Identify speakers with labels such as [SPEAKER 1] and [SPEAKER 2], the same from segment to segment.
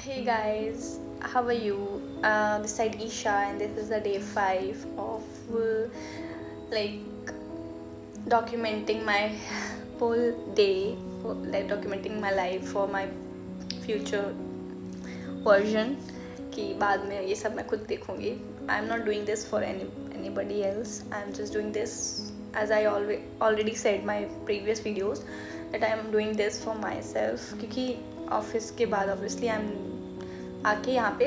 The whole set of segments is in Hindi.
[SPEAKER 1] Hey guys, how are you? This side Isha, and this is the day 5 of like documenting my whole day, like documenting my life for my future version. कि बाद में ये सब मैं खुद देखूँगी. I'm not doing this for anybody else. I'm just doing this as I already said my previous videos that I am doing this for myself. क्योंकि ऑफिस के बाद ऑब्वियसली आई एम आके यहाँ पे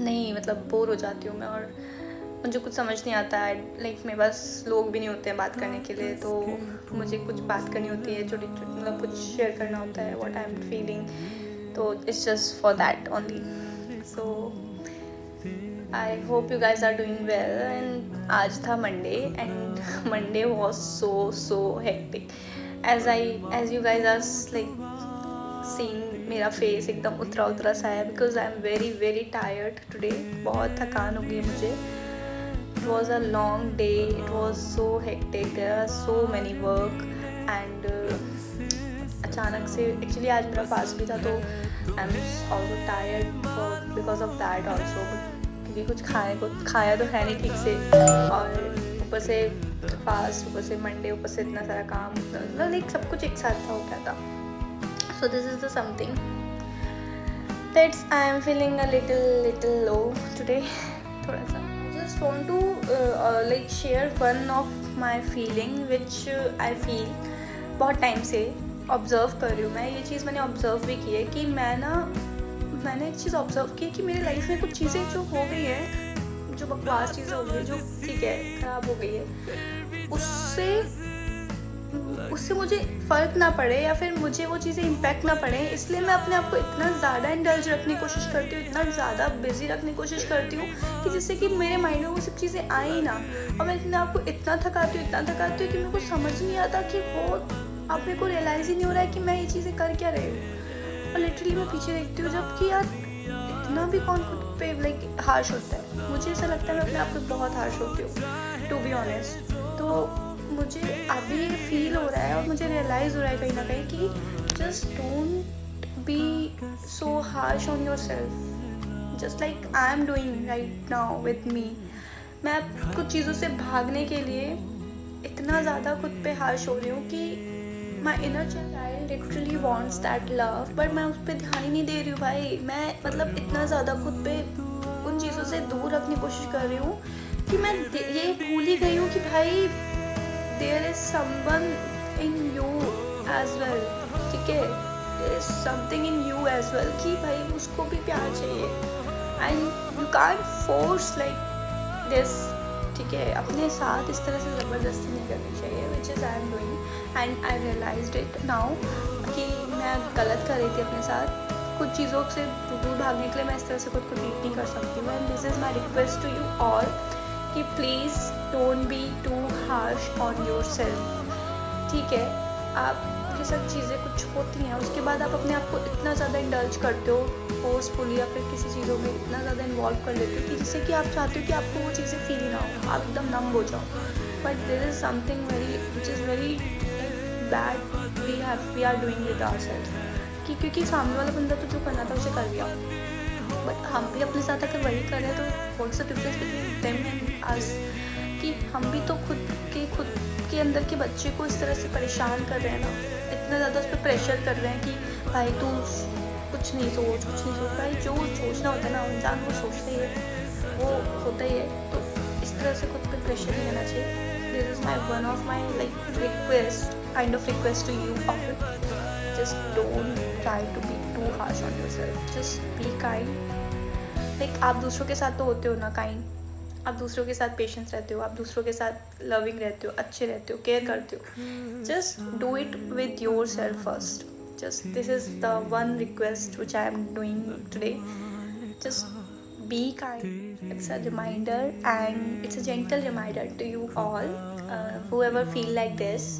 [SPEAKER 1] नहीं मतलब बोर हो जाती हूँ मैं, और मुझे कुछ समझ नहीं आता है. लाइक मेरे पास लोग भी नहीं होते हैं बात करने के लिए, तो मुझे कुछ बात करनी होती है, छोटी छोटी मतलब कुछ शेयर करना होता है व्हाट आई एम फीलिंग. तो it's just for that only. So I hope you guys are doing well. And आज था Monday and Monday was so hectic as you guys are like seeing मेरा फेस एकदम उतरा सा है because I am very tired today. बहुत थकान हो गई मुझे. It was a long day. It was so hectic. There are so many work and अचानक से एक्चुअली आज मेरा फास्ट भी था, तो I am also tired because of that also. क्योंकि कुछ खाया तो है नहीं ठीक से, और ऊपर से फास्ट, ऊपर से मंडे, ऊपर से इतना सारा काम, मतलब लाइक सब कुछ एक साथ था हो गया था. So this is the something that I am feeling a little low today. थोड़ा सा. Just want to like share one of my feeling which I feel बहुत टाइम से ऑब्ज़र्व कर रही हूँ मैं. ये चीज़ मैंने ऑब्ज़र्व भी की है कि मैंने एक चीज़ ऑब्ज़र्व की है कि मेरे लाइफ में कुछ चीज़ें जो हो गई है, जो बकवास चीज़ें हो गई, जो ठीक है ख़राब हो गई है, उससे मुझे फ़र्क ना पड़े या फिर मुझे वो चीज़ें इम्पैक्ट ना पड़े, इसलिए मैं अपने आप को इतना ज़्यादा इंडल्ज रखने की कोशिश करती हूँ, इतना ज़्यादा बिजी रखने की कोशिश करती हूँ कि जिससे कि मेरे माइंड में वो सब चीज़ें आए ही ना. और मैं अपने आप को इतना थकाती हूँ कि मेरे को समझ नहीं आता कि वो अब मेरे को रियलाइज़ ही नहीं हो रहा है कि मैं ये चीज़ें कर क्या रही हूँ. और लिटरली मैं पीछे देखती हूँ जबकि यार इतना भी कौन खुद पे लाइक हार्श होता है. मुझे ऐसा लगता है मैं अपने आप पे बहुत हार्श होती हूँ टू बी ऑनेस्ट. तो मुझे अभी फील हो रहा है और मुझे रियलाइज़ हो रहा है कहीं ना कहीं कि just don't be so harsh on your self, just like I am doing right now with me. मैं कुछ चीज़ों से भागने के लिए इतना ज़्यादा खुद पे हार्श हो रही हूँ कि my inner child literally wants that love, but मैं उस पर ध्यान ही नहीं दे रही हूँ भाई. मैं मतलब इतना ज़्यादा खुद पे उन चीज़ों से दूर रखने की कोशिश कर रही हूँ कि मैं ये भूल ही गई हूँ कि भाई there is someone in you as well. ठीक है, there is something in you as well कि भाई उसको भी प्यार चाहिए and you can't force like this. ठीक है, अपने साथ इस तरह से ज़बरदस्ती नहीं करनी चाहिए, which is I am doing and I realized it now कि मैं गलत कर रही थी अपने साथ. कुछ चीज़ों से दूर भागने के लिए मैं इस तरह से खुद को ट्रीट नहीं कर सकती हूँ. and this is my request to you all कि please don't be too harsh on your self. ठीक है, आपके साथ चीज़ें कुछ होती हैं, उसके बाद आप अपने आप को इतना ज़्यादा इंडल्ज करते हो फोर्सफुली या फिर किसी चीज़ों में इतना ज़्यादा इन्वॉल्व कर लेते हो कि जिससे कि आप चाहते हो कि आपको वो चीज़ें फील ना हो, आप एकदम नम हो जाओ. But there is something which is very bad we are doing with ourselves. क्योंकि सामने वाला बंदा तो जो करना था उसे कर दिया, बट हम भी अपने साथ अगर वही कर रहे हैं तो what's the difference between them and us. कि हम भी तो खुद के अंदर के बच्चे को इस तरह से परेशान कर रहे हैं ना, इतना ज़्यादा उस पर प्रेशर कर रहे हैं कि भाई तू कुछ नहीं सोच. भाई जो सोचना होता है ना इंसान वो सोचता ही है, वो होता ही है. तो इस तरह से खुद पे प्रेशर नहीं लेना चाहिए. This is one of my like kind of request to you all. Just don't try to be too harsh on yourself. Just be kind. Like आप दूसरों के साथ तो होते हो ना kind. आप दूसरों के साथ पेशेंस रहते हो, आप दूसरों के साथ लविंग रहते हो, अच्छे रहते हो, केयर करते हो. Just do it with yourself first. Just this is the one request which I am doing today. Just be kind. It's a reminder and it's a gentle reminder to you all, whoever feel like this.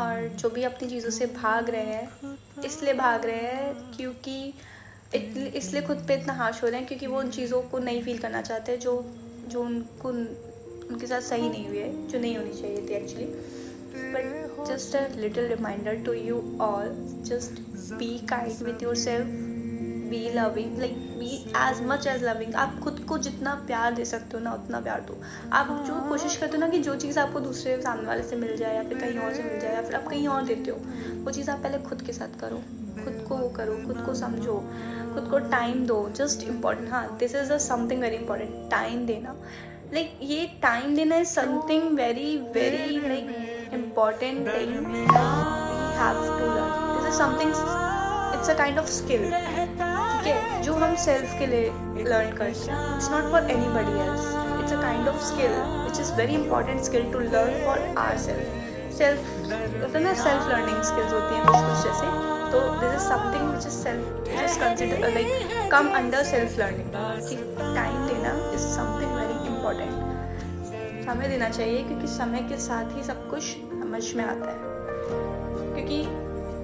[SPEAKER 1] और जो भी अपनी चीज़ों से भाग रहे हैं, इसलिए भाग रहे हैं क्योंकि इसलिए खुद पे इतना हार्श हो रहे हैं क्योंकि वो उन चीज़ों को नहीं फील करना चाहते जो उनके साथ सही नहीं हुई है, जो नहीं होनी चाहिए थी actually. But just a little reminder to you all, just be kind with yourself. Be loving, like be as much as loving. आप खुद को जितना प्यार दे सकते हो ना उतना प्यार दो। आप जो कोशिश करते हो ना कि जो चीज़ आपको दूसरे सामने वाले से मिल जाए या फिर कहीं और से मिल जाए या फिर आप कहीं और देते हो, वो चीज़ आप पहले खुद के साथ करो, खुद को वो करो, खुद को समझो, खुद को टाइम दो। जस्ट इम्पॉर्टेंट, हाँ this is a something very important, time देना। लाइक ये टाइम देना is something very very like important thing we have to learn. This is something, it's a kind of skill, ठीक है, जो हम सेल्फ के लिए लर्न करते हैं। It's not for anybody else, it's a kind of skill which is very important skill to learn for ourselves होता है ना, सेल्फ लर्निंग स्किल्स होती हैं कुछ जैसे। तो this is something which is self, which is consider like come under self learning. ठीक, टाइम देना इज समथिंग वेरी इंपॉर्टेंट, समय देना चाहिए, क्योंकि समय के साथ ही सब कुछ समझ में आता है। क्योंकि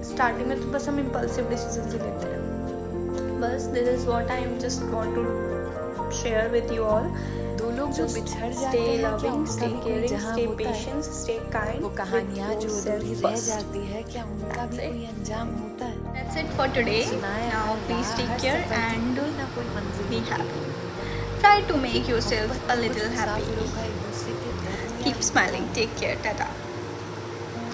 [SPEAKER 1] स्टार्टिंग में तो बस हम इम्पल्सिव डिसीजन ही लेते हैं। बस this is what I just want to share with you all.
[SPEAKER 2] दो लोग जो बिछड़ जाते
[SPEAKER 1] stay
[SPEAKER 2] हैं, क्या
[SPEAKER 1] loving,
[SPEAKER 2] उनका
[SPEAKER 1] stay
[SPEAKER 2] भी कोई
[SPEAKER 1] caring,
[SPEAKER 2] जहां
[SPEAKER 1] stay
[SPEAKER 2] होता है?
[SPEAKER 1] patient, stay kind
[SPEAKER 2] वो
[SPEAKER 1] with
[SPEAKER 2] कहानियाँ जो
[SPEAKER 1] yourself
[SPEAKER 2] अधूरी रह
[SPEAKER 1] first.
[SPEAKER 2] जाती है, क्या उनका भी
[SPEAKER 1] That's it.
[SPEAKER 2] कोई अंजाम होता है?
[SPEAKER 1] That's it for today.
[SPEAKER 2] सुनाए
[SPEAKER 1] Now
[SPEAKER 2] हर
[SPEAKER 1] please
[SPEAKER 2] राह,
[SPEAKER 1] take
[SPEAKER 2] हर
[SPEAKER 1] care
[SPEAKER 2] सफर की
[SPEAKER 1] and
[SPEAKER 2] कोई ना कोई मंजिल
[SPEAKER 1] be
[SPEAKER 2] होती है।
[SPEAKER 1] happy. Try to make yourself
[SPEAKER 2] मोहब्बत
[SPEAKER 1] a
[SPEAKER 2] में कुछ
[SPEAKER 1] little happy.
[SPEAKER 2] मुसाफिरों का एक दूसरे के दर्द में
[SPEAKER 1] Keep smiling. Take care. Tata.